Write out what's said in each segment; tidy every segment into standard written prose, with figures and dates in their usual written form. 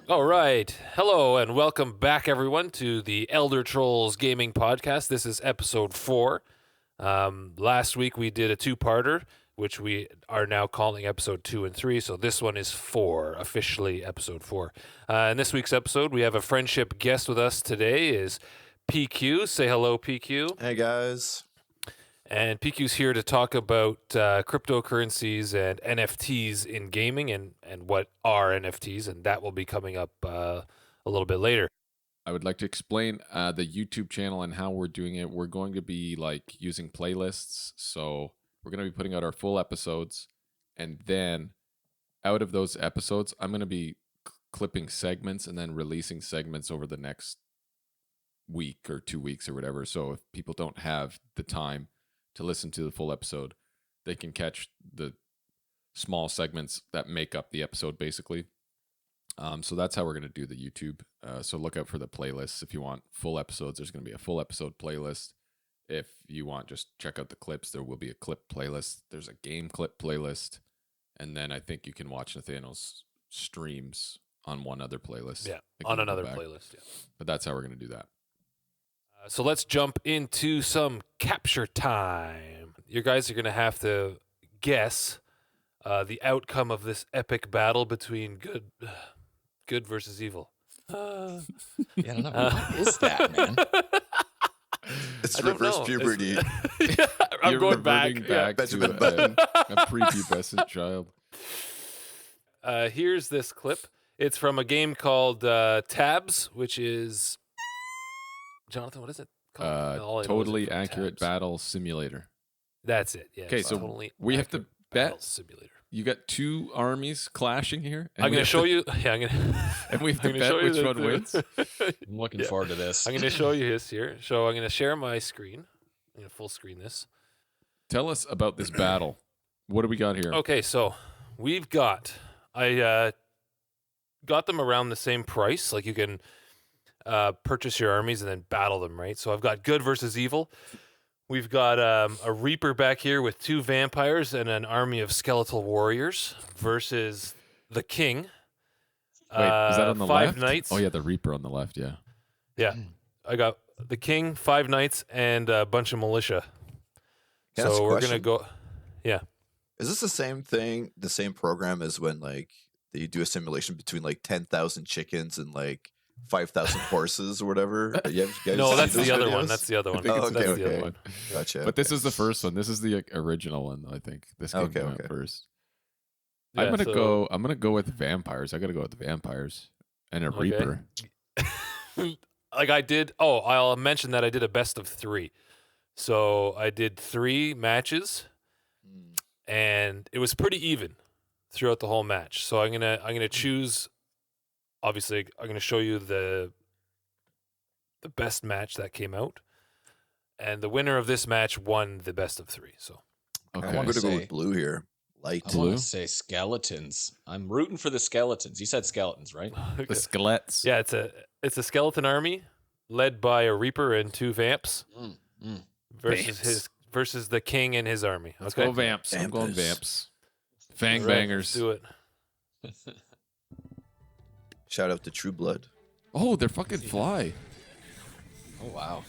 All right. Hello and welcome back, everyone, to the Elder Trolls Gaming Podcast. This is episode 4. Last week we did a two-parter, which we are now calling episode 2 and 3. So this one is 4, officially episode 4. In this week's episode, we have a friendship guest with us today is PQ. Say hello, PQ. Hey, guys. And PQ's here to talk about cryptocurrencies and NFTs in gaming and what are NFTs, and that will be coming up a little bit later. I would like to explain the YouTube channel and how we're doing it. We're going to be using playlists. So we're going to be putting out our full episodes. And then out of those episodes, I'm going to be clipping segments and then releasing segments over the next week or 2 weeks or whatever. So if people don't have the time to listen to the full episode, they can catch the small segments that make up the episode, basically. So that's how we're going to do the YouTube. So look out for the playlists. If you want full episodes, there's going to be a full episode playlist. If you want, just check out the clips. There will be a clip playlist. There's a game clip playlist. And then I think you can watch Nathaniel's streams on one other playlist. Yeah, on another playlist. Yeah. But that's how we're going to do that. So let's jump into some capture time. You guys are going to have to guess the outcome of this epic battle between good versus evil. Yeah, I don't know. What is that, man? It's reverse puberty. Yeah, I'm You're going back. back to a prepubescent child. Here's this clip. It's from a game called Tabs, which is... Jonathan, what is it called? All I know is Totally it from accurate Tabs. battle simulator. That's it. Yeah. Okay, it's so Totally we have to Accurate bet. Battle Simulator. You got two armies clashing here. and I'm we going to have show you. Yeah, I'm going to. And we have to bet which one wins. I'm looking Yeah. forward to this. I'm going to show you this here. So I'm going to share my screen. I'm going to full screen this. Tell us about this battle. What do we got here? Okay, so we've got. I got them around the same price. Like you can purchase your armies and then battle them, right? So I've got good versus evil. We've got a Reaper back here with 2 vampires and an army of skeletal warriors versus the King. Wait, is that on the 5 left? knights. Oh, yeah, the Reaper on the left, yeah. Yeah. I got the King, 5 knights, and a bunch of militia. Can I ask a So we're question? going to go. Yeah. Is this the same thing, the same program as when you do a simulation between 10,000 chickens and 5,000 horses or whatever? You guys No, see that's those the other videos? one. That's the other one. think it's That's okay, the other one. Gotcha. But this is the first one. This is the original one, I think. This came Okay, out okay. first. Yeah, I'm so- gonna go with vampires. I gotta go with the vampires. And a Okay. Reaper. Like I did. Oh, I'll mention that I did a best of 3. So I did 3 matches, Mm. and it was pretty even throughout the whole match. So I'm gonna choose. Obviously, I'm gonna show you the best match that came out, and the winner of this match won the best of 3. So Okay. I'm wanna going to go say- with blue here. Light. I Blue? want to say skeletons. I'm rooting for the skeletons. You said skeletons, right? The skeletons. yeah, it's a skeleton army led by a Reaper and 2 vamps versus the King and his army. Let's Okay, go vamps. I'm going Vampers. vamps. Fang All right, bangers. let's do it. Shout out to True Blood. Oh, they're fucking fly. Oh, wow.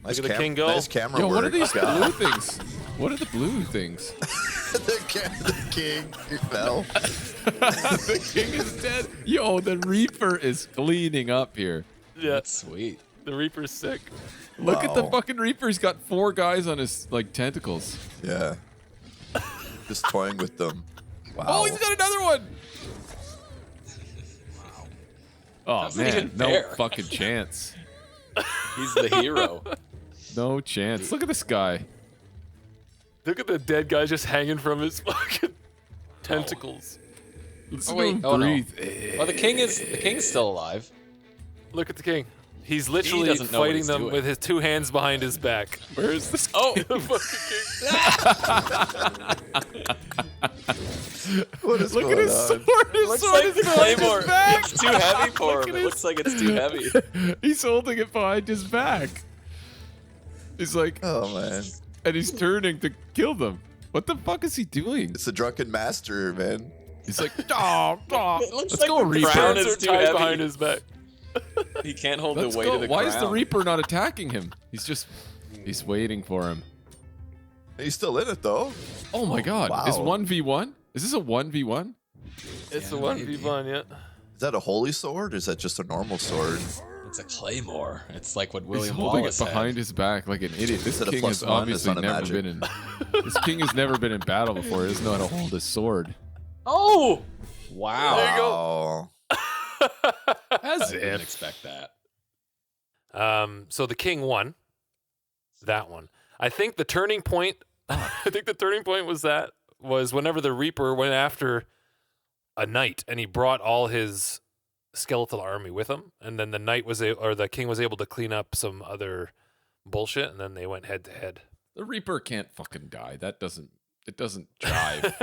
Nice at the king go. Nice camera Yo, work. what are these God. blue things? What are the blue things? the king fell. The king is dead. Yo, the Reaper is cleaning up here. Yeah, That's sweet. the Reaper's sick. Look at the Wow. fucking Reaper. He's got 4 guys on his tentacles. Yeah. Just toying with them. Wow. Oh, he's got another one. Oh That's man, even no fair. fucking chance. He's the hero. No chance. Look at this guy. Look at the dead guy just hanging from his fucking tentacles. Listen Oh, wait. to him Oh, no. breathe. Well, the king's still alive. Lock at the King. He's literally doesn't know what fighting he's them doing. with his 2 hands behind his back. Where is this? Oh, The fucking king. What is Look going at his on? sword. His looks sword like is the behind his claymore. back. It's too heavy for Look him. at It looks like it's too heavy. He's holding it behind his back. He's like, Oh man, and he's turning to kill them. What the fuck is he doing? it's the drunken master, man. He's like, oh, It looks let's like go, the Reaper. crown Hands is are too tied heavy. behind his back. He can't hold Let's the weight go. of the Why crown. is the Reaper not attacking him? He's waiting for him. He's still in it though. Oh my God! wow. Is 1v1? Is this a 1v1? It's Yeah, a 1v1, maybe. yeah. Is that a holy sword or is that just a normal sword? It's a claymore. It's like what He's William holding Wallace it behind had. his back like an idiot. This Is it a king plus has one? obviously It's not a never magic. been in. This king has never been in battle before. He doesn't know how to hold his sword. Oh! Wow. There you go. Wow. As I didn't if. expect that. So the king won that one. I think the turning point. I think the turning point was whenever the Reaper went after a knight, and he brought all his skeletal army with him, and then the the king was able to clean up some other bullshit, and then they went head to head. The Reaper can't fucking die. It doesn't jive.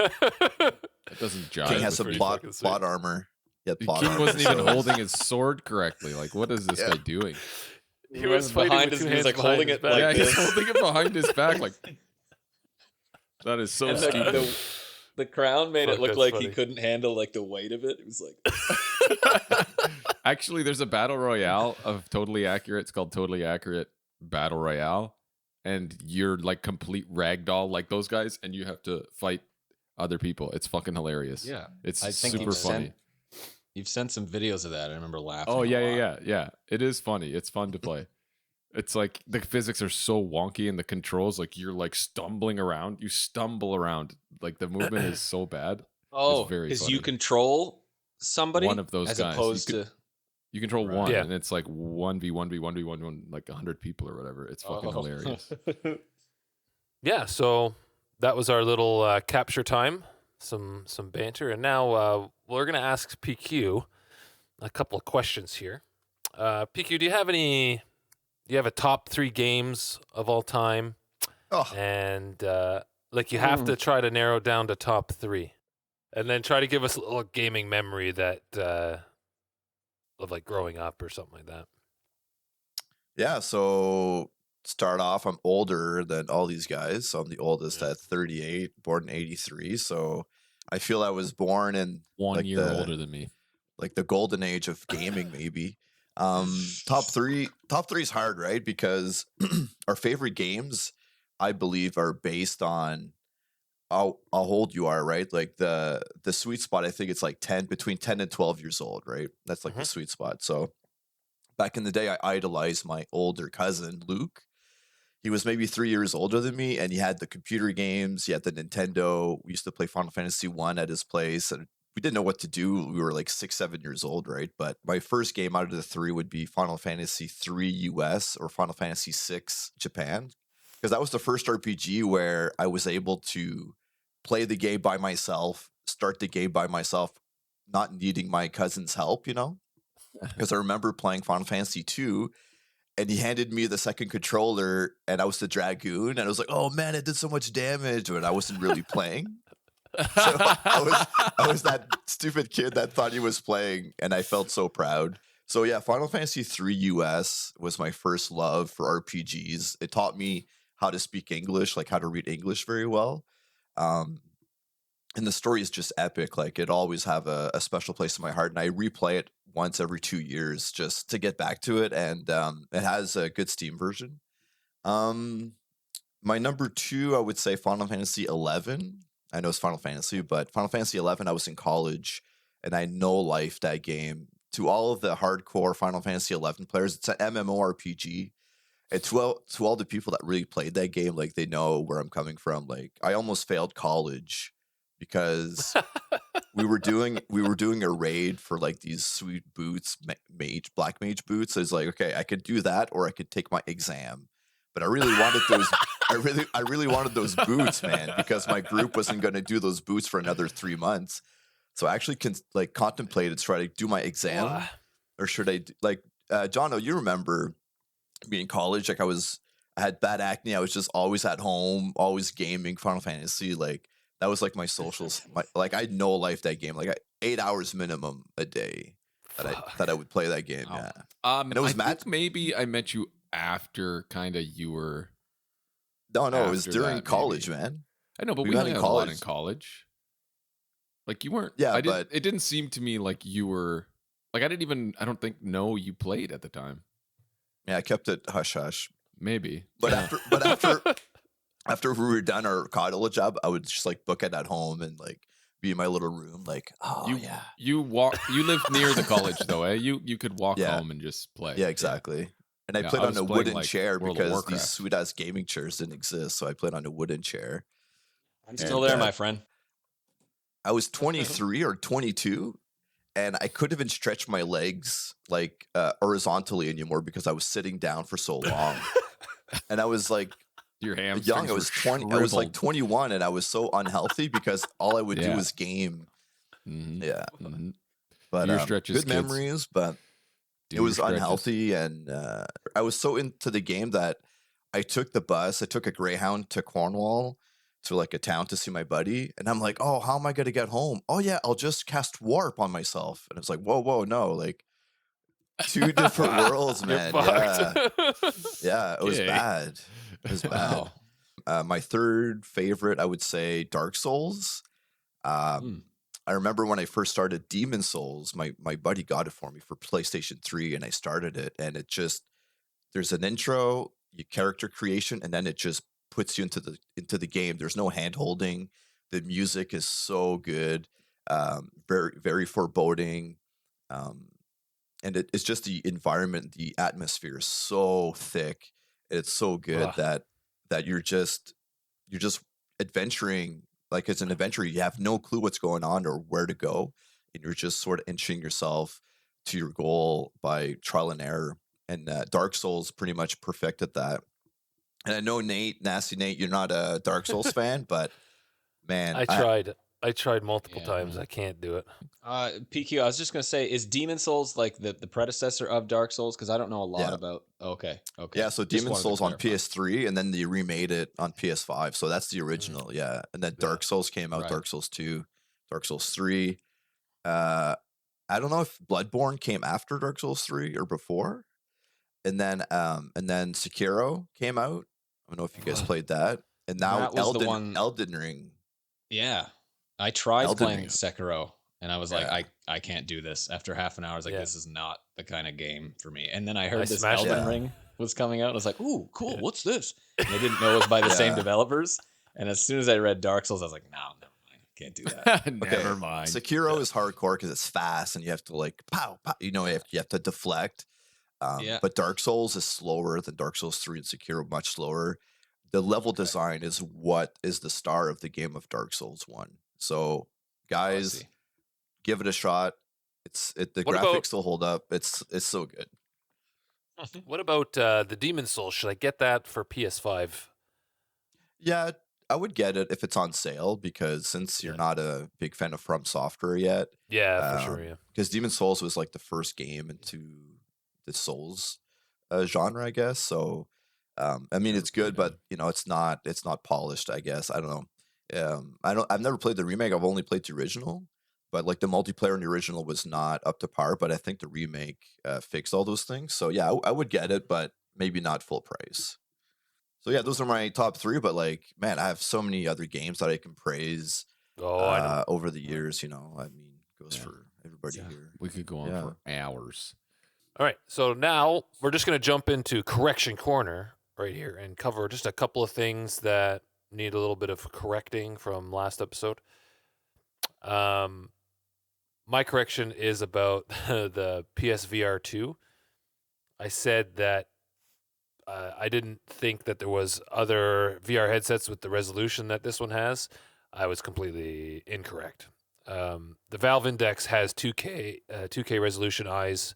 It doesn't jive. King has with some pretty Reaper. plot fucking sweet. armor. Yeah, The plot king armor, wasn't even so- holding his sword correctly. Like, what is this Yeah. guy doing? He was fighting behind with his, two he was hands like behind holding his it back. like yeah, this. he's holding it behind his back. Like, that is so And stupid. the crown made Fuck, it look that's like he funny. couldn't handle like the weight of it. It was like Actually, there's a battle royale of Totally Accurate. It's called Totally Accurate Battle Royale, and you're like complete ragdoll like those guys, and you have to fight other people. It's fucking hilarious. yeah. It's I think super funny. You've sent some videos of that. I remember laughing. Oh a yeah, lot. yeah. It is funny. It's fun to play. It's like the physics are so wonky and the controls, like you're like stumbling around. You stumble around. Like the movement is so bad. Oh, very because funny. you control somebody, One of those as guys. opposed You to You control Right. one, Yeah. and it's like 1v1v1v1, like 100 people or whatever. It's fucking Oh. hilarious. Yeah, so that was our little capture time, some banter, and now we're gonna ask PQ a couple of questions here. PQ, do you have any? Do you have a top 3 games of all time? Oh, And like you have to try to narrow it down to top 3, and then try to give us a little gaming memory that of like growing up or something like that. yeah. So start off, I'm older than all these guys. So I'm the oldest Yeah. at 38, born in 83. So I feel I was born in 1 like year the- older than me. like the golden age of gaming, maybe. Top three is hard, right? Because our favorite games, I believe, are based on how old you are, right? Like the sweet spot, I think it's like between 10 and 12 years old, right? That's like the sweet spot. So back in the day, I idolized my older cousin, Luke. He was maybe 3 years older than me, and he had the computer games. He had the Nintendo. We used to play Final Fantasy 1 at his place, and we didn't know what to do. We were like 6, 7 years old, right? But my first game out of the 3 would be Final Fantasy 3 US or Final Fantasy 6 Japan, because that was the first RPG where I was able to play the game by myself, start the game by myself, not needing my cousin's help, Because I remember playing Final Fantasy 2, and he handed me the second controller, and I was the Dragoon, and I was like, oh man, it did so much damage, but I wasn't really playing. So I was that stupid kid that thought he was playing, and I felt so proud. So yeah, Final Fantasy 3 US was my first love for RPGs. It taught me how to speak English, like how to read English very well. And the story is just epic. Like it always have a special place in my heart, and I replay it once every 2 years just to get back to it. And it has a good Steam version. My number 2, I would say Final Fantasy 11. I know it's Final Fantasy, but Final Fantasy 11, I was in college, and I no-lifed that game. To all of the hardcore Final Fantasy 11 players, it's an MMORPG. And to all the people that really played that game, like they know where I'm coming from. Like I almost failed college because we were doing a raid for like these sweet boots, black mage boots. So it's like, okay, I could do that, or I could take my exam. But I really wanted those. I really wanted those boots, man, because my group wasn't going to do those boots for another 3 months. So I actually contemplated trying to do my exam, or should I Jono? You remember me in college? Like I had bad acne. I was just always at home, always gaming Final Fantasy. Like that was like my socials. I no life that game. Like 8 hours minimum a day that I would play that game. Wow. Yeah. And it was I think maybe I met you after kind of you were. No, it was After during that, college, maybe. man. I know, but We we met hung in out a lot college. in college. Like you weren't. Yeah, I didn't. but It didn't seem to me like you were. Like I didn't even. I don't think know you played at the time. yeah, I kept it hush hush. Maybe. But Yeah. after we were done our college job, I would just like book it at home and like be in my little room, like, oh you yeah, you walk. You lived near the college though, eh? You could walk yeah, home and just play. yeah, exactly. And I Yeah, played I on was a playing wooden like chair World of because these Warcraft. sweet ass gaming chairs didn't exist, so I played on a wooden chair. I'm still And there, my friend. I was 23 or 22, and I couldn't even stretch my legs like horizontally anymore because I was sitting down for so long. And I was like Your hamstrings young. I were was 20. I was like shriveled. 21, and I was so unhealthy because all I would do Yeah. was game. Mhm, Yeah, mhm. but Do your stretches, good kids. memories. But Do it your was stretches. unhealthy, and I was so into the game that I took the bus. I took a Greyhound to Cornwall to like a town to see my buddy, and I'm like, oh, how am I gonna get home? Oh yeah, I'll just cast warp on myself. And it's like, whoa, no, like two different worlds, You're man. fucked. Yeah, it was Okay. bad. It was bad. Wow. My third favorite, I would say, Dark Souls. Hmm. I remember when I first started Demon Souls, my buddy got it for me for PlayStation 3, and I started it, and it just there's an intro, your character creation, and then it just puts you into the game. There's no hand holding. The music is so good, very very foreboding, um, and it's just the environment, the atmosphere is so thick. It's so good Ugh. that you're just adventuring like it's an adventure. You have no clue what's going on or where to go, and you're just sort of inching yourself to your goal by trial and error. And Dark Souls pretty much perfected that. And I know Nasty Nate, you're not a Dark Souls fan, but man, I tried. I tried multiple Yeah. times. I can't do it. PQ, I was just gonna say, is Demon Souls like the predecessor of Dark Souls? Because I don't know a lot Yeah. about. Okay. Yeah, so Just Demon wanted to Souls on clarify. PS3, and then they remade it on PS5. So that's the original, yeah. And then Yeah. Dark Souls came out, Right. Dark Souls 2, Dark Souls 3. I don't know if Bloodborne came after Dark Souls 3 or before. And then Sekiro came out. I don't know if you guys played that. And now That was the one. Elden Ring. Yeah, I tried Elden playing Ring. Sekiro, and I was Yeah. like, I can't do this. After half an hour, I was like, Yeah. this is not the kind of game for me. And then I heard this smashed Elden it. Ring was coming out, and I was like, ooh, cool. What's this? And I didn't know it was by the same Yeah. developers. And as soon as I read Dark Souls, I was like, no, never mind. Can't do that. Never mind. Sekiro is hardcore because it's fast and you have to like pow, pow, you have to deflect. Yeah. But Dark Souls is slower than Dark Souls 3 and Sekiro, much slower. The level design is what is the star of the game of Dark Souls 1. So, guys, see. give it a shot. The What graphics about- still hold up. It's so good. What about the Demon Souls? Should I get that for PS5? Yeah, I would get it if it's on sale because since you're Yeah. not a big fan of From Software yet, Yeah, for sure. Yeah. because Demon Souls was like the first game into the Souls genre, I guess. So, I mean, it's good, but it's not polished. I guess I don't know. I've never played the remake. I've only played the original, but like the multiplayer in the original was not up to par. But I think the remake fixed all those things. So yeah, I would get it, but maybe not full price. So yeah, those are my top three. But like, man, I have so many other games that I can praise Oh, I know. over the years. I mean, goes Yeah. for everybody Yeah. here. We could go on Yeah. for hours. All right. So now we're just going to jump into Correction Corner right here and cover just a couple of things that need a little bit of correcting from last episode. My correction is about the PSVR 2. I said that I didn't think that there was other VR headsets with the resolution that this one has. I was completely incorrect. The Valve Index has 2K resolution eyes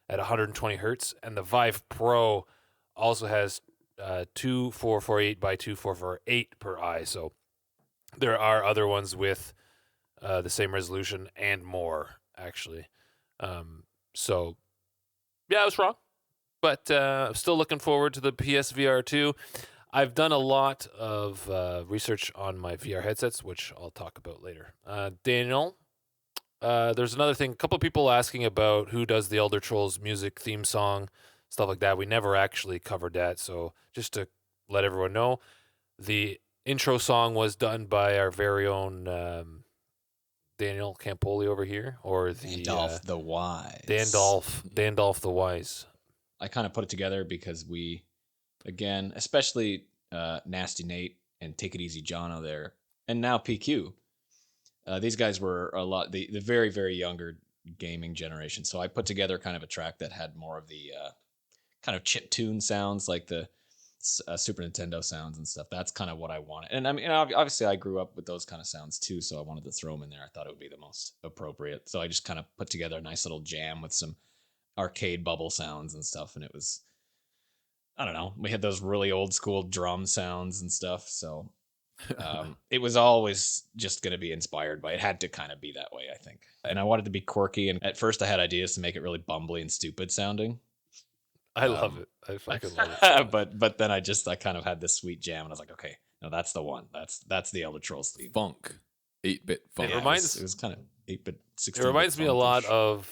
at 120 hertz, and the Vive Pro also has 2448 by 2448 per eye. So there are other ones with the same resolution and more, actually. So yeah, I was wrong, but I'm still looking forward to the PSVR 2. I've done a lot of research on my VR headsets, which I'll talk about later. Daniel, there's another thing. A couple of people asking about who does the Elder Trolls music theme song, stuff like that. We never actually covered that, so just to let everyone know, the intro song was done by our very own Daniel Campoli over here, or the Dandolph the Wise. Dandolph the Wise. I kind of put it together because we, again, especially Nasty Nate and Take It Easy Jono there, and now PQ. These guys were a lot the very, very younger gaming generation. So I put together kind of a track that had more of the kind of chip tune sounds, like the Super Nintendo sounds and stuff. That's kind of what I wanted. And I mean, obviously I grew up with those kind of sounds too, so I wanted to throw them in there. I thought it would be the most appropriate. So I just kind of put together a nice little jam with some arcade bubble sounds and stuff. And it was, I don't know, we had those really old school drum sounds and stuff. So it was always just going to be inspired by it. Had to kind of be that way, I think. And I wanted to be quirky. And at first I had ideas to make it really bumbly and stupid sounding. I love it. I fucking love it. but then I kind of had this sweet jam, and I was like, okay, no, that's the one. That's the Elder Trolls theme. Funk, 8-bit funk. It was kind of 8-bit. It reminds me a lot of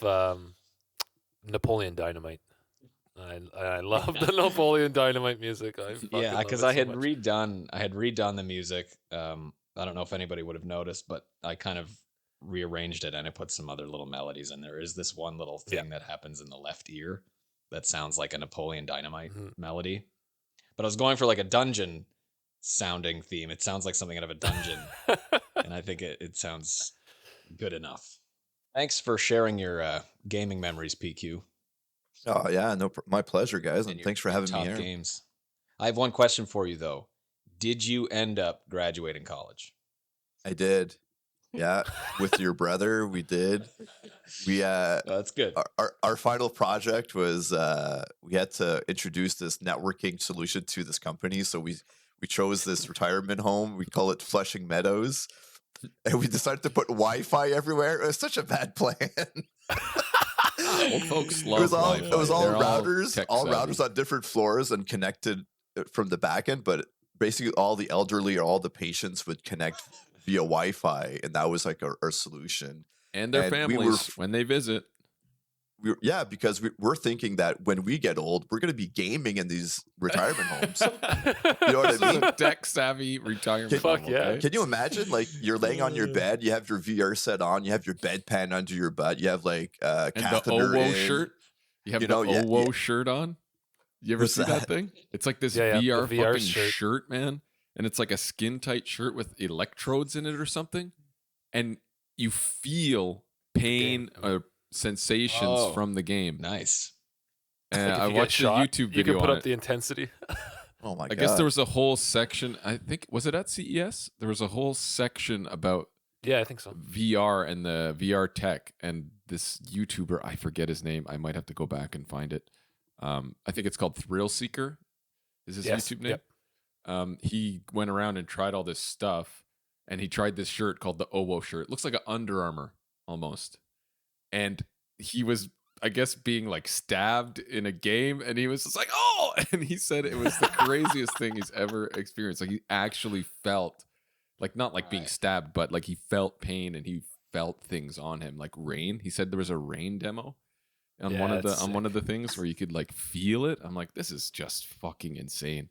Napoleon Dynamite. I love the Napoleon Dynamite music. Yeah, because I had redone the music. I don't know if anybody would have noticed, but I kind of rearranged it and I put some other little melodies in there. Is this one little thing that happens in the left ear that sounds like a Napoleon Dynamite melody? But I was going for like a dungeon sounding theme. It sounds like something out of a dungeon, and I think it sounds good enough. Thanks for sharing your gaming memories, PQ. Oh yeah, my pleasure, guys, and your thanks for having me top here. games. I have one question for you though. Did you end up graduating college? I did. Yeah, with your brother, we did. We that's good. Our final project was we had to introduce this networking solution to this company. So we chose this retirement home. We call it Flushing Meadows, and we decided to put Wi-Fi everywhere. It was such a bad plan. Old folks love Wi-Fi. It was all They're routers, all tech-savvy. routers on different floors and connected from the back end. But basically, all the elderly or all the patients would connect via Wi-Fi, and that was like our solution. And their families when they visit. Because we're thinking that when we get old, we're going to be gaming in these retirement homes. You know what I mean? Tech savvy retirement. Fuck home, yeah. okay? Can you imagine, like, you're laying on your bed, you have your VR set on, you have your bedpan under your butt, you have like And the catheter OWO in. shirt. You have You the know, yeah, OWO yeah. shirt on. You ever What's see that that? thing? It's like this Yeah, VR, the VR fucking shirt. shirt, man. And it's like a skin tight shirt with electrodes in it or something. And you feel pain or sensations from the game. Nice. And Like if I you get watched a shot, YouTube you video can put on up it. the intensity. Oh my I god! guess there was a whole section. I think was it at CES? There was a whole section about Yeah, I think so. VR and the VR tech, and this YouTuber, I forget his name. I might have to go back and find it. I think it's called Thrill Seeker. Is his Yes, YouTube name? yep. He went around and tried all this stuff, and he tried this shirt called the OWO shirt. It looks like an Under Armour almost, and he was, I guess, being like stabbed in a game, and he was just like, "Oh!" And he said it was the craziest thing he's ever experienced. Like he actually felt, like not like being stabbed, but like he felt pain and he felt things on him, like rain. He said there was a rain demo on Yeah, one of the that's one of the things where you could like feel it. I'm like, this is just fucking insane.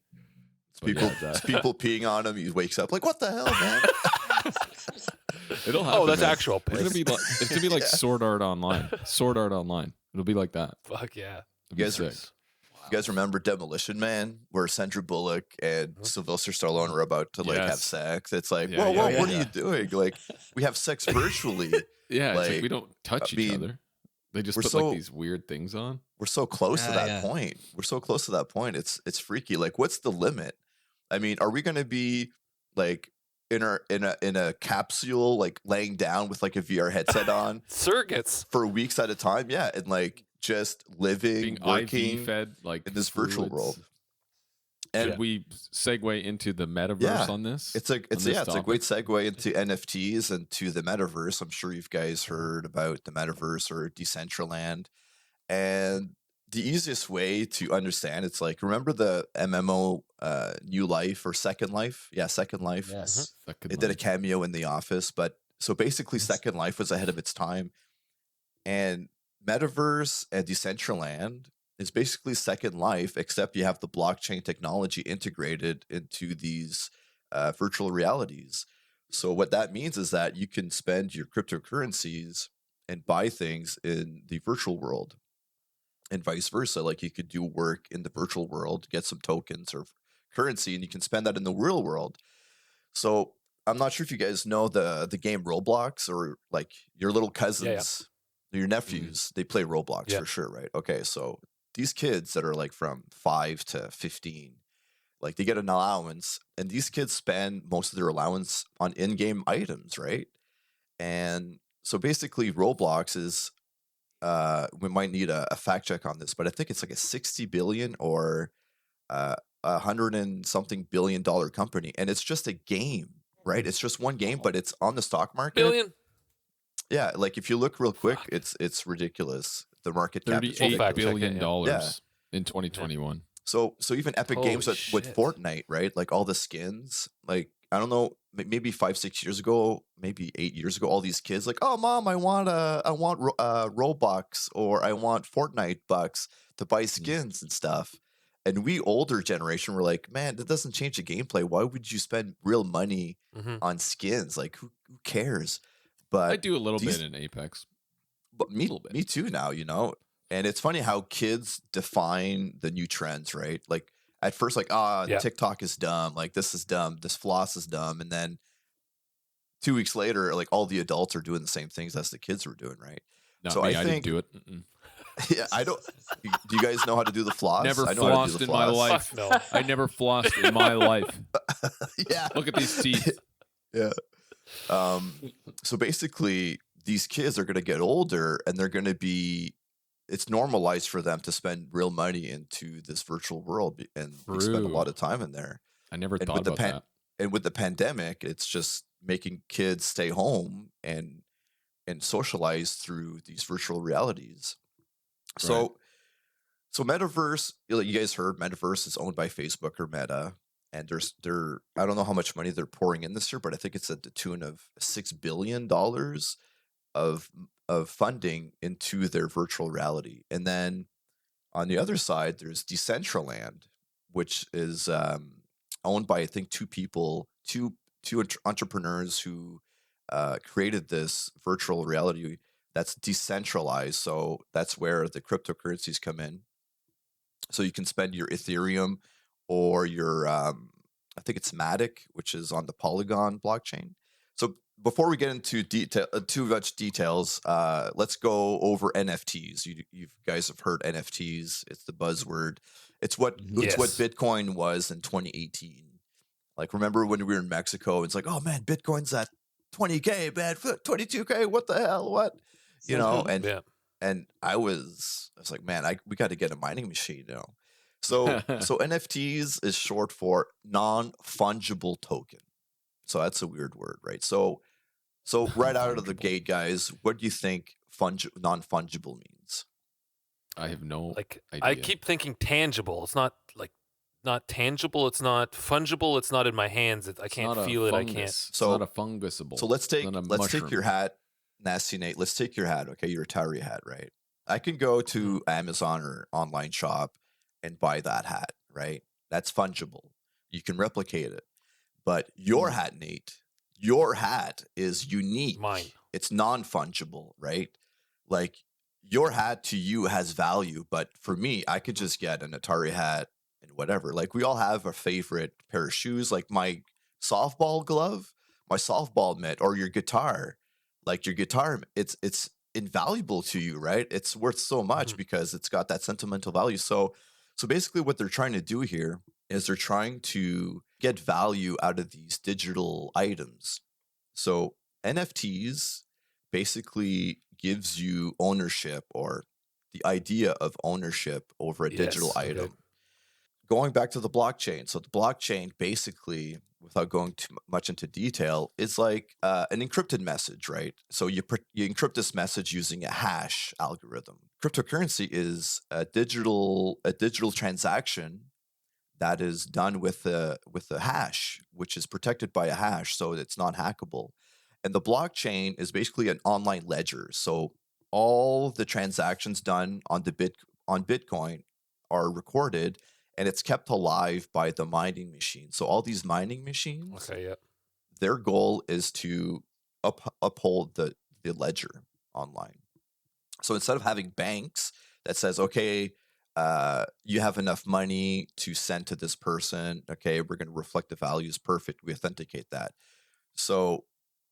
It's But people, yeah, that- it's people peeing on him. He wakes up like, "What the hell, man?" It'll happen. Oh, that's man. actual It's gonna piss. be like, it's gonna be like Sword Art Online. Sword Art Online. It'll be like that. Fuck yeah. You It'll be guys, sick. you guys remember Demolition Man, where Sandra Bullock and Sylvester Stallone are about to like have Yes. sex? It's like, Yeah, whoa, yeah, whoa, yeah. what are you doing? Like, we have sex virtually. Yeah, it's like Like, we don't touch I each mean, other. They just we're put so- like these weird things on. We're so close to Yeah, that yeah. point. We're so close to that point. It's freaky. Like, what's the limit? I mean, are we going to be like in a capsule, like laying down with like a VR headset on Circuits. for weeks at a time? Yeah, and like just living, Being working IV fed like in this virtual fluids. world. Should And we segue into the metaverse Yeah, on this? it's a on this a great topic? segue into NFTs and to the metaverse. I'm sure you guys heard about the metaverse or Decentraland. And the easiest way to understand, it's like, remember the MMO New Life or Second Life? Yeah, Second Life. Yes. That could It did a like- cameo in The Office, but so basically Second Life was ahead of its time. And Metaverse and Decentraland is basically Second Life, except you have the blockchain technology integrated into these virtual realities. So what that means is that you can spend your cryptocurrencies and buy things in the virtual world, and vice versa. Like you could do work in the virtual world, get some tokens or currency, and you can spend that in the real world. So I'm not sure if you guys know the game Roblox, or like your little cousins, your nephews, they play Roblox Yeah. for sure, right? Okay, so these kids that are like from 5 to 15, like they get an allowance, and these kids spend most of their allowance on in-game items, right? And so basically Roblox is we might need a fact check on this, but I think it's like a 60 billion or 100 and something billion company, and it's just a game, right? It's just one game, but it's on the stock market. Billion? Yeah, like if you look real quick, Fuck. it's ridiculous. The market cap is $38 fact check it, billion yeah. dollars in 2021. So even Epic Games Holy with shit. Fortnite, right? Like all the skins, like I don't know, maybe 5-6 years ago, maybe 8 years ago, all these kids like, oh mom, I want Robux, or I want Fortnite bucks to buy skins and stuff. And we older generation were like, man, that doesn't change the gameplay. Why would you spend real money Mm-hmm. on skins? Like who cares? I But do a little these- bit in Apex. but me, little bit. me too now, you know. And it's funny how kids define the new trends, right? Like at first, like, Yeah. TikTok is dumb, like this is dumb, this floss is dumb, and then 2 weeks later, like all the adults are doing the same things as the kids were doing, right? Not So me. I I think- didn't do it. Mm-mm. Yeah, I don't. Do you guys know how to do the floss? Never I know how to do flossed the in my floss. life. Fuck no. I never flossed in my life. Yeah. Look at these teeth. Yeah. So basically, these kids are going to get older, and they're going to be. It's normalized for them to spend real money into this virtual world, and they spend a True. lot of time in there. I never And thought with the about that. And with the pandemic, it's just making kids stay home and socialize through these virtual realities. So, Right. so Metaverse, you guys heard Metaverse is owned by Facebook or Meta, and they're I don't know how much money they're pouring in this year, but I think it's at the tune of $6 billion of funding into their virtual reality. And then on the other side, there's Decentraland, which is owned by I think two entrepreneurs who created this virtual reality that's decentralized. So that's where the cryptocurrencies come in. So you can spend your Ethereum or your I think it's Matic, which is on the Polygon blockchain. So before we get into too much details, let's go over NFTs. You guys have heard NFTs. It's the buzzword. It's what Yes. Bitcoin was in 2018. Like remember when we were in Mexico? It's like, oh man, Bitcoin's at 20K, man, 22K. What the hell? What? You know? And Yeah. and I was like, man, we got to get a mining machine, you know. So NFTs is short for non-fungible token. So that's a weird word, right? So right out of the Non-fungible. gate, guys, what do you think non-fungible means? I have no Like idea. I keep thinking tangible. It's not like not tangible. It's not fungible. It's not in my hands. I It's can't not a feel it. I fungus. can't. It's So- not a fungusable. So let's take not a take your mushroom. hat, Nasty Nate. Let's take your hat, okay? Your Atari hat, right? I can go to Mm-hmm. Amazon or online shop and buy that hat, right? That's fungible. You can replicate it. But your Mm-hmm. hat, Nate, your hat is unique. Mine. It's non-fungible, right? Like your hat to you has value, but for me, I could just get an Atari hat and whatever. Like we all have a favorite pair of shoes, like my softball glove, my softball mitt, or your guitar. Like your guitar, it's invaluable to you, right? It's worth so much Mhm. because it's got that sentimental value. So basically what they're trying to do here is they're trying to get value out of these digital items. So NFTs basically gives you ownership, or the idea of ownership over a digital Yes, okay. item. Going back to the blockchain. So the blockchain basically, without going too much into detail, is like an encrypted message, right? So you encrypt this message using a hash algorithm. Cryptocurrency is a digital transaction that is done with a hash, which is protected by a hash, so it's not hackable. And the blockchain is basically an online ledger. So all the transactions done on Bitcoin are recorded, and it's kept alive by the mining machine. So all these mining machines, Okay. Yeah. their goal is to uphold the ledger online. So instead of having banks that says, okay, you have enough money to send to this person, okay, we're going to reflect the values, perfect, we authenticate that. So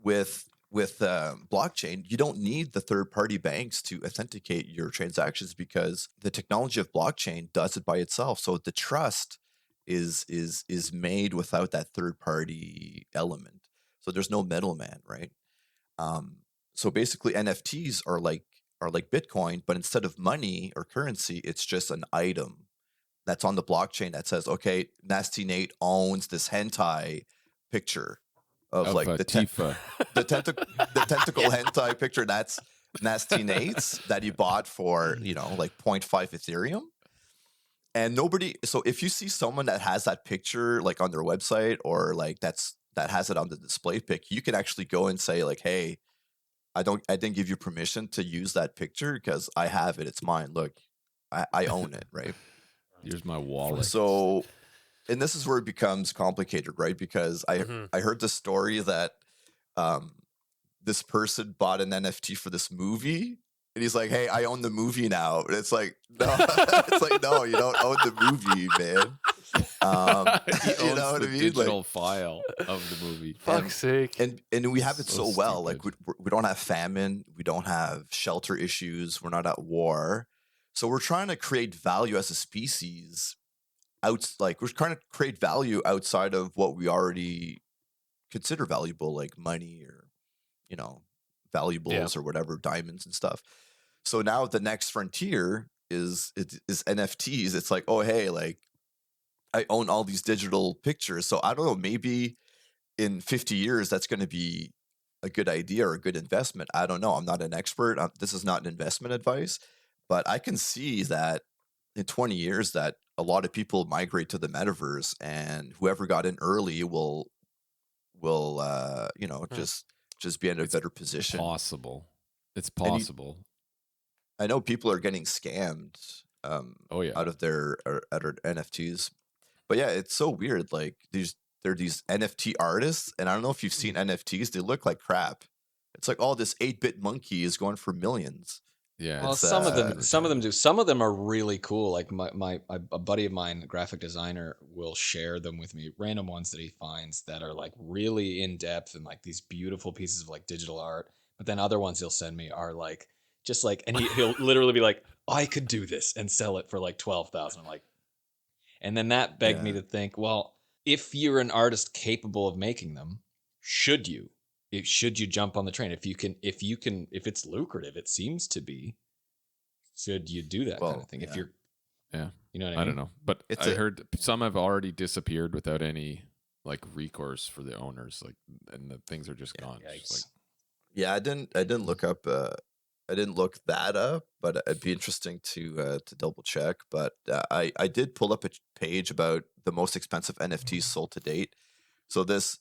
with blockchain, you don't need the third party banks to authenticate your transactions because the technology of blockchain does it by itself. So the trust is made without that third party element. So there's no middleman, right? So basically NFTs are like Bitcoin, but instead of money or currency, it's just an item that's on the blockchain that says, okay, Nasty Nate owns this hentai picture of like the Tifa. the tentacle hentai picture. That's Nasty Nate's that you bought for, like 0.5 Ethereum. And nobody, so if you see someone that has that picture like on their website or like that has it on the display pic, you can actually go and say like, hey, I didn't give you permission to use that picture because I have it. It's mine. Look, I own it, right? Here's my wallet. So, and this is where it becomes complicated, right? Because I heard the story that this person bought an NFT for this movie, and he's like, "Hey, I own the movie now." And it's like, no, no, you don't own the movie, man. You know what I mean? Digital file of the movie. Fuck's sake. And we have it So so well. Like stupid. we don't have famine, we don't have shelter issues, we're not at war. So we're trying to create value as a species we're trying to create value outside of what we already consider valuable, like money or, valuables or whatever, diamonds and stuff. So now the next frontier is NFTs. It's like, oh, hey, like I own all these digital pictures. So I don't know, maybe in 50 years, that's going to be a good idea or a good investment. I don't know. I'm not an expert. This is not an investment advice, but I can see that in 20 years that a lot of people migrate to the metaverse, and whoever got in early will just be in a better position. It's possible. I know people are getting scammed out of their NFTs. But yeah, it's so weird. Like there are these NFT artists, and I don't know if you've seen NFTs. They look like crap. It's like, oh, this 8-bit monkey is going for millions. Yeah. Well, some of them do. Some of them are really cool. Like a buddy of mine, a graphic designer, will share them with me. Random ones that he finds that are like really in depth and like these beautiful pieces of like digital art. But then other ones he'll send me are like just like, and he'll literally be like, I could do this and sell it for like 12,000. I'm like, and then that begged me to think, well, if you're an artist capable of making them, should you jump on the train? If it's lucrative, it seems to be, should you do that kind of thing? If you're, you know what I mean? I don't know, but I heard some have already disappeared without any like recourse for the owners, like, and the things are just gone. Just like, I didn't look up. I didn't look that up, but it'd be interesting to double check. But I did pull up a page about the most expensive NFTs sold to date. So this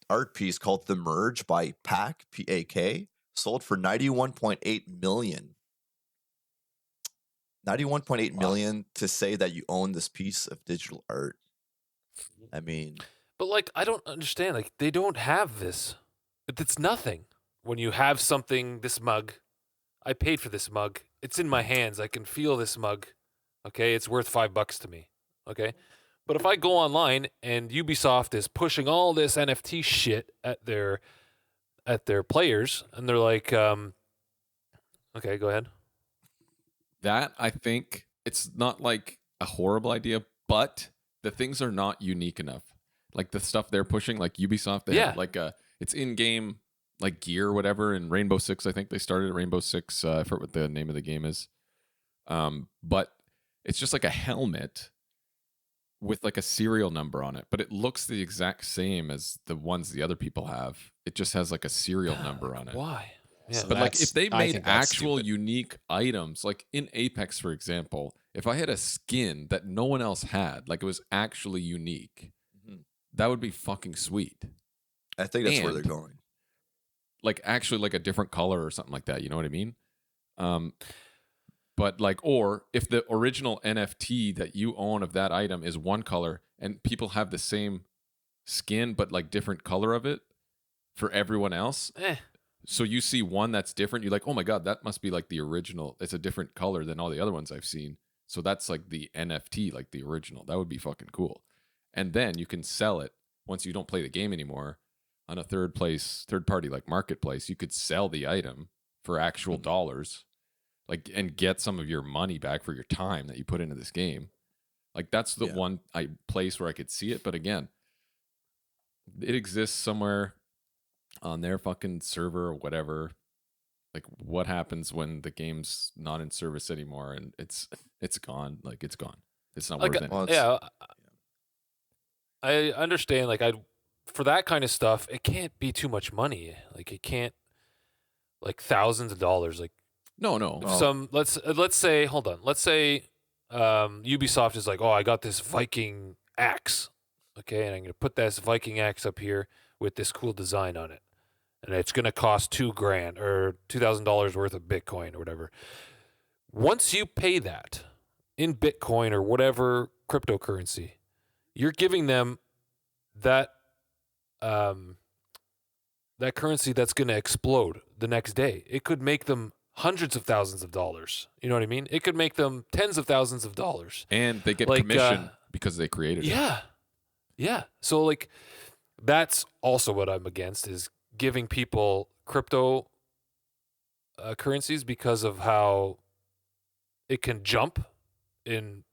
art piece called "The Merge" by PAK (PAK) sold for $91.8 million. $91.8 million to say that you own this piece of digital art. I mean, but like, I don't understand. Like, they don't have this. It's nothing. When you have something, this mug, I paid for this mug. It's in my hands. I can feel this mug. Okay, it's worth $5 to me. Okay, but if I go online and Ubisoft is pushing all this NFT shit at their players, and they're like, okay, go ahead. that, I think it's not like a horrible idea, but the things are not unique enough. Like the stuff they're pushing, like Ubisoft, they have like it's in-game like gear or whatever. In Rainbow Six, I think they started at Rainbow Six. I forget what the name of the game is. But it's just like a helmet with like a serial number on it, but it looks the exact same as the ones the other people have. It just has like a serial number on it. Why? Yeah, But like if they made actual stupid. unique items, like in Apex, for example, if I had a skin that no one else had, like it was actually unique, that would be fucking sweet. I think that's where they're going. Like actually like a different color or something like that. You know what I mean? But like, or if the original NFT that you own of that item is one color and people have the same skin, but like different color of it for everyone else. So you see one that's different. You're like, oh my God, that must be like the original. It's a different color than all the other ones I've seen. So that's like the NFT, like the original. That would be fucking cool. And then you can sell it once you don't play the game anymore on a third party like marketplace. You could sell the item for actual dollars, like, and get some of your money back for your time that you put into this game. Like that's the one place where I could see it. But again, it exists somewhere on their fucking server or whatever. Like what happens when the game's not in service anymore and it's gone? Like it's gone. It's not Like, worth it. Well, yeah, I understand. Like, for that kind of stuff, it can't be too much money. Like, it can't, like, thousands of dollars. Like, No. let's say, hold on. Let's say Ubisoft is like, oh, I got this Viking axe, okay, and I'm gonna put this Viking axe up here with this cool design on it, and it's gonna cost $2,000 or $2,000 worth of Bitcoin or whatever. Once you pay that in Bitcoin or whatever cryptocurrency, you're giving them that that currency that's going to explode the next day. It could make them hundreds of thousands of dollars. You know what I mean? It could make them tens of thousands of dollars. And they get Like, commission because they created it. Yeah. Yeah. So like that's also what I'm against is giving people crypto currencies because of how it can jump in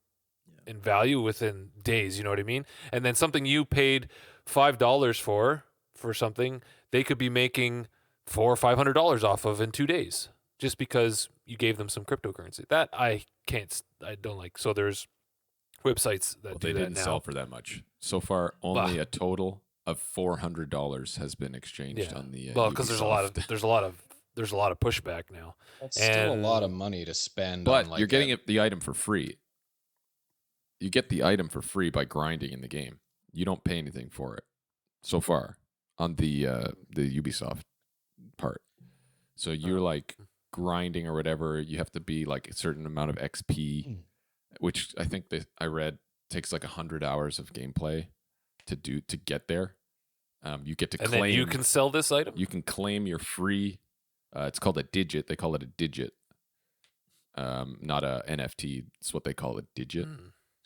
value within days, you know what I mean? And then something you paid $5 for something, they could be making $400 or $500 off of in 2 days just because you gave them some cryptocurrency. That I don't like. So there's websites that do they that didn't now. sell for that much. So far, only a total of $400 has been exchanged on the well, because there's a lot of pushback now. That's still a lot of money to spend. But on like you're getting the item for free. You get the item for free by grinding in the game. You don't pay anything for it so far on the Ubisoft part. So you're like grinding or whatever. You have to be like a certain amount of XP, which I think I read takes like 100 hours of gameplay to get there. You get to claim. And then you can sell this item. You can claim your free. It's called a digit. They call it a digit. Not a NFT. It's what they call a digit.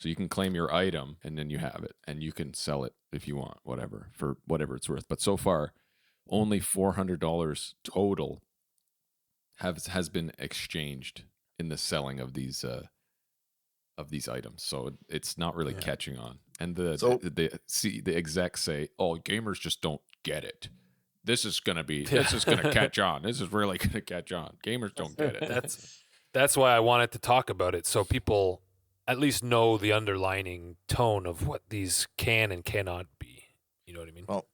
So you can claim your item and then you have it and you can sell it if you want, for whatever it's worth. But so far, only $400 total has been exchanged in the selling of these items. So it's not really catching on. And the execs say, "Oh, gamers just don't get it. This is gonna catch on. This is really gonna catch on. Gamers don't get it." That's why I wanted to talk about it so people at least know the underlining tone of what these can and cannot be. You know what I mean? Well,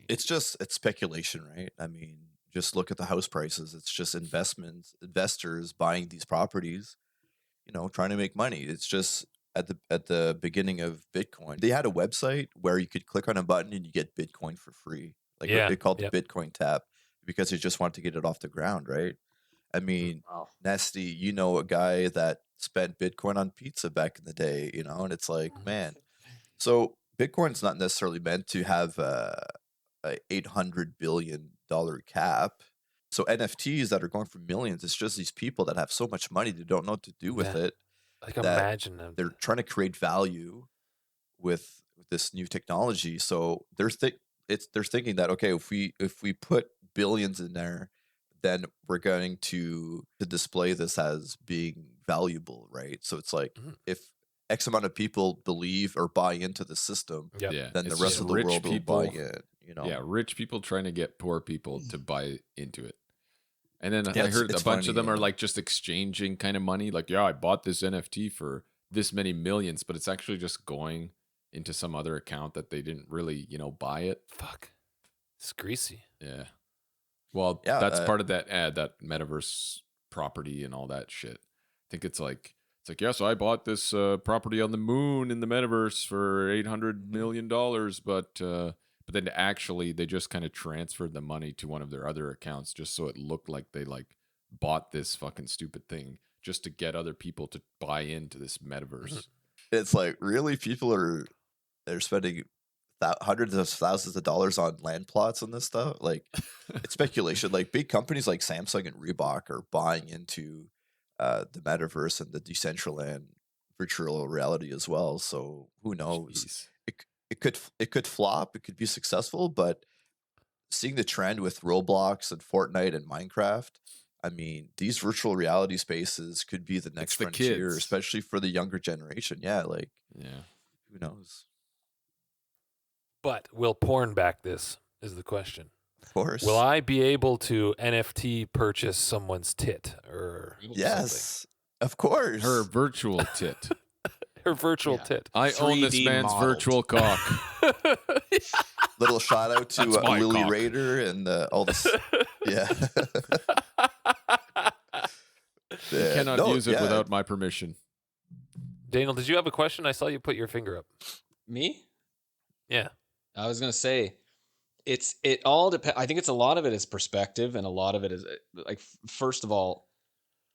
it's speculation, right? I mean, just look at the house prices. It's just investors buying these properties, trying to make money. It's just at the beginning of Bitcoin, they had a website where you could click on a button and you get Bitcoin for free. Like they called it Bitcoin Tap because they just wanted to get it off the ground, right? I mean, Nasty, a guy that spent Bitcoin on pizza back in the day, and it's like, man. So Bitcoin's not necessarily meant to have a $800 billion cap. So NFTs that are going for millions, it's just these people that have so much money they don't know what to do with it. Like imagine them. They're trying to create value with this new technology. So they're thinking that, okay, if we put billions in there, then we're going to display this as being valuable, right? So it's like if X amount of people believe or buy into the system, then the rest of the world will buy in. Yeah, rich people trying to get poor people to buy into it. And then I heard a bunch of them are like just exchanging kind of money. Like, I bought this NFT for this many millions, but it's actually just going into some other account that they didn't really, buy it. Fuck. It's greasy. Yeah. Well, that's part of that Metaverse property and all that shit. I think it's like, so I bought this property on the moon in the Metaverse for $800 million, but then actually they just kind of transferred the money to one of their other accounts just so it looked like they like bought this fucking stupid thing just to get other people to buy into this Metaverse. It's like, really, people they're spending hundreds of thousands of dollars on land plots and this stuff. Like, it's speculation. Like, big companies like Samsung and Reebok are buying into the metaverse and the Decentraland virtual reality as well. So who knows? Jeez. It could flop. It could be successful, but seeing the trend with Roblox and Fortnite and Minecraft, I mean, these virtual reality spaces could be the next the frontier, kids. especially for the younger generation. Yeah, like, Yeah. who knows? But will porn back this? Is the question. Of course. Will I be able to NFT purchase someone's tit or Yes, of course. Her virtual tit. something? Her virtual Yeah. tit. I own this 3D man's modeled. virtual cock. Little shout out That's to my Lily cock. Raider and all this. Yeah. You cannot use it without my permission. Daniel, did you have a question? I saw you put your finger up. Me? Yeah. I was gonna say, it all depends. I think it's a lot of it is perspective, and a lot of it is like, first of all,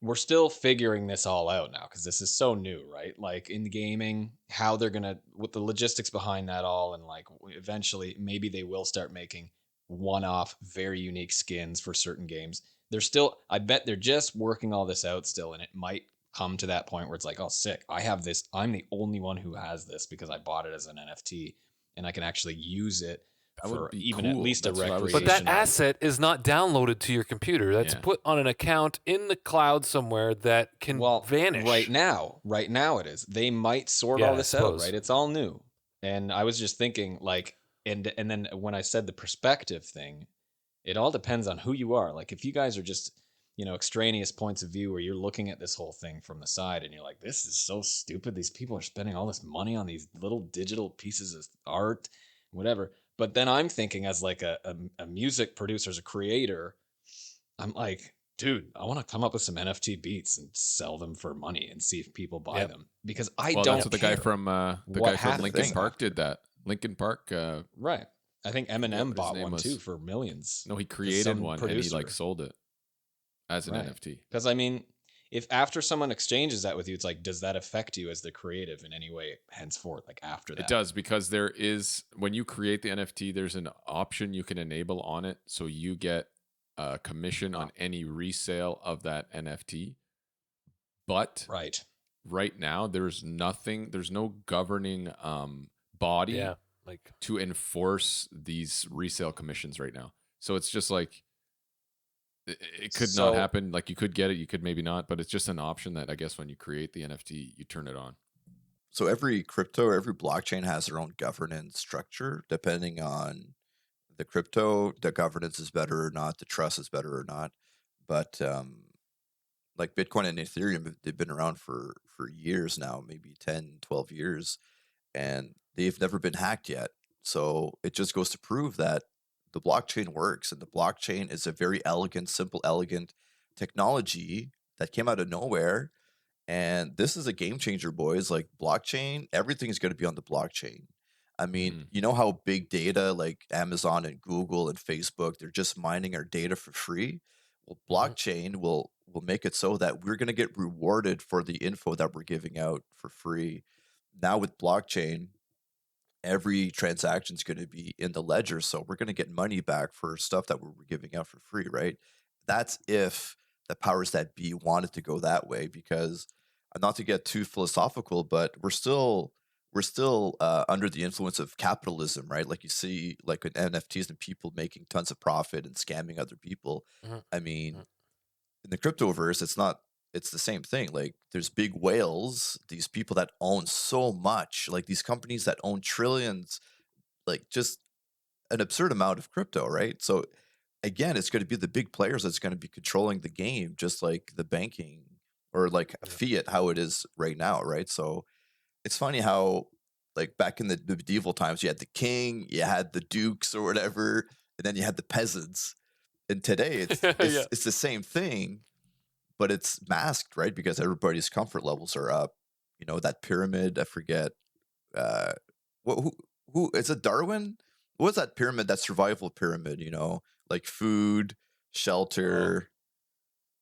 we're still figuring this all out now because this is so new, right? Like in gaming, how they're gonna, with the logistics behind that all, and like eventually maybe they will start making one-off, very unique skins for certain games. They're still, I bet they're just working all this out still, and it might come to that point where it's like, oh, sick, I have this. I'm the only one who has this because I bought it as an NFT, and I can actually use it That would for be even at cool. least That's a what I was recreation. But that asset is not downloaded to your computer. That's Yeah. put on an account in the cloud somewhere that can vanish. Right now it is. They might sort Yeah, all I this out, suppose. right? It's all new. And I was just thinking, like, and then when I said the perspective thing, it all depends on who you are. Like, if you guys are just, extraneous points of view where you're looking at this whole thing from the side and you're like, this is so stupid. These people are spending all this money on these little digital pieces of art, whatever. But then I'm thinking as like a music producer, as a creator, I'm like, dude, I want to come up with some NFT beats and sell them for money and see if people buy Yep. them, because I Well, don't that's what the care. guy from what happens Linkin Park after. did that. Linkin Park. Right. I think what Eminem his bought name one was. too for millions. No, he created some one and he like producer. sold it as an Right. NFT. Because I mean, if after someone exchanges that with you, it's like, does that affect you as the creative in any way henceforth? Like after that, It does, because there is, when you create the NFT, there's an option you can enable on it, so you get a commission on any resale of that NFT. But right now, there's no governing body Yeah. Like, to enforce these resale commissions right now. So it's just like, it could not happen. Like, you could get it, you could maybe not, but it's just an option that I guess when you create the NFT, you turn it on. So every crypto, every blockchain has their own governance structure. Depending on the crypto, the governance is better or not, the trust is better or not. But like Bitcoin and Ethereum, they've been around for years now, maybe 10, 12 years, and they've never been hacked yet. So it just goes to prove that the blockchain works, and the blockchain is a very elegant, simple, elegant technology that came out of nowhere. And this is a game changer, boys. Like, blockchain, everything is going to be on the blockchain. I mean, you know how big data like Amazon and Google and Facebook, they're just mining our data for free. Well, blockchain will make it so that we're going to get rewarded for the info that we're giving out for free. Now with blockchain, every transaction is going to be in the ledger, so we're going to get money back for stuff that we're giving out for free, right? That's if the powers that be wanted to go that way, because not to get too philosophical, but we're still under the influence of capitalism, right? Like, you see, like with NFTs and people making tons of profit and scamming other people. I mean, in the cryptoverse, it's the same thing. Like, there's big whales, these people that own so much, like these companies that own trillions, like just an absurd amount of crypto, right? So again, it's going to be the big players that's going to be controlling the game, just like the banking or like fiat, how it is right now, right? So it's funny how, like, back in the medieval times, you had the king, you had the dukes or whatever, and then you had the peasants. And today it's the same thing, but it's masked, right? Because everybody's comfort levels are up. You know, that pyramid, I forget. Who is it? Darwin? What was that pyramid? That survival pyramid? You know, like food, shelter.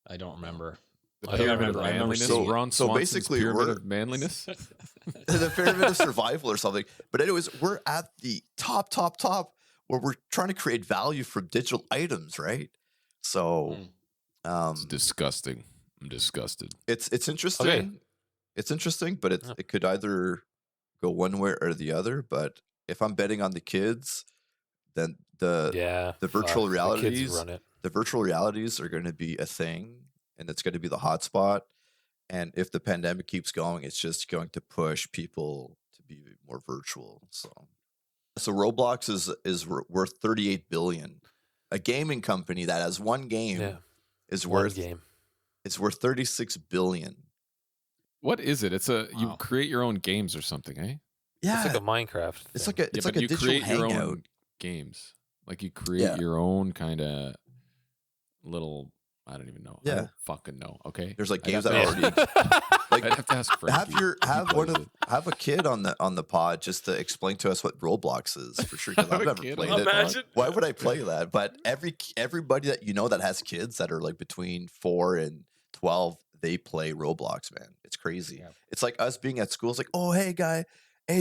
I don't remember. The I don't pyramid of remember. I remember manliness. seeing- Ron so Swanson's basically pyramid we're- of manliness. The pyramid of survival or something. But anyways, we're at the top where we're trying to create value from digital items, right? So It's disgusting. I'm disgusted. it's interesting. It's interesting, but Yeah. it could either go one way or the other. But if I'm betting on the kids, then the virtual The realities kids run it. the virtual realities are going to be a thing, and it's going to be the hotspot. And if the pandemic keeps going, it's just going to push people to be more virtual. So Roblox is worth 38 billion. A gaming company that has one game Yeah. is One worth game. it's worth 36 billion. What is it? It's you Wow. create your own games or something, eh? Yeah, It's like a Minecraft. it's thing. like a it's like but a you digital create your hangout. own games. Like you create Yeah. your own kind of little. I don't even know. I Yeah. don't fucking know. Okay. There's like I'd games have that to already ask- like I'd have to ask Frankie. have a kid on the pod just to explain to us what Roblox is for sure, because Have I've a never kid played on it. the pod? Imagine. Why would I play that? But everybody that you know that has kids that are like between 4 and 12, they play Roblox, man. It's crazy. Yeah. It's like us being at school. It's like, oh hey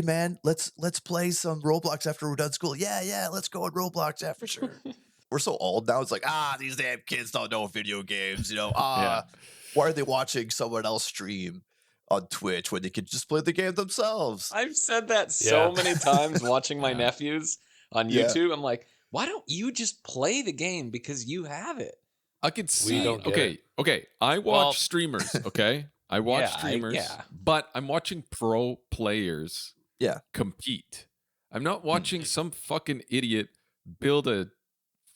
man, let's play some Roblox after we're done school. Yeah, let's go on Roblox, yeah, for sure. We're so old now. It's like, these damn kids don't know video games, you know. Yeah. Why are they watching someone else stream on Twitch when they could just play the game themselves? I've said that so Yeah. many times watching my Yeah. nephews on Yeah. YouTube. I'm like, why don't you just play the game because you have it? I could see. don't get Okay. I watch Well- streamers. Okay, I watch Yeah, streamers. yeah. But I'm watching pro players. Yeah. Compete. I'm not watching some fucking idiot build a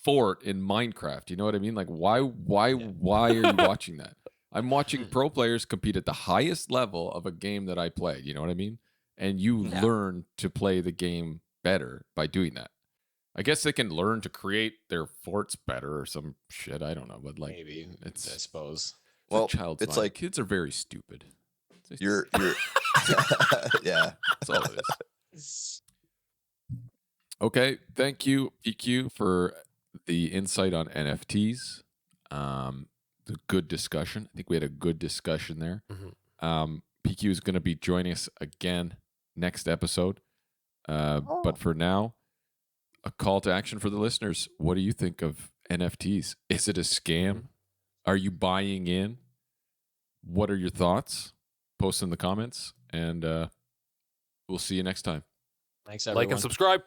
fort in Minecraft. You know what I mean? Like, why are you watching that? I'm watching pro players compete at the highest level of a game that I play. You know what I mean? And you Yeah. learn to play the game better by doing that. I guess they can learn to create their forts better or some shit. I don't know, but like, Maybe. I it's suppose. Well, a child's it's mind. like Kids are very stupid. you're yeah. That's all it is. Okay, thank you, PQ, for the insight on NFTs. The good discussion. I think we had a good discussion there. PQ is going to be joining us again next episode. But for now, a call to action for the listeners. What do you think of NFTs? Is it a scam? Are you buying in? What are your thoughts? Post in the comments, and we'll see you next time. Thanks, everyone. Like and subscribe.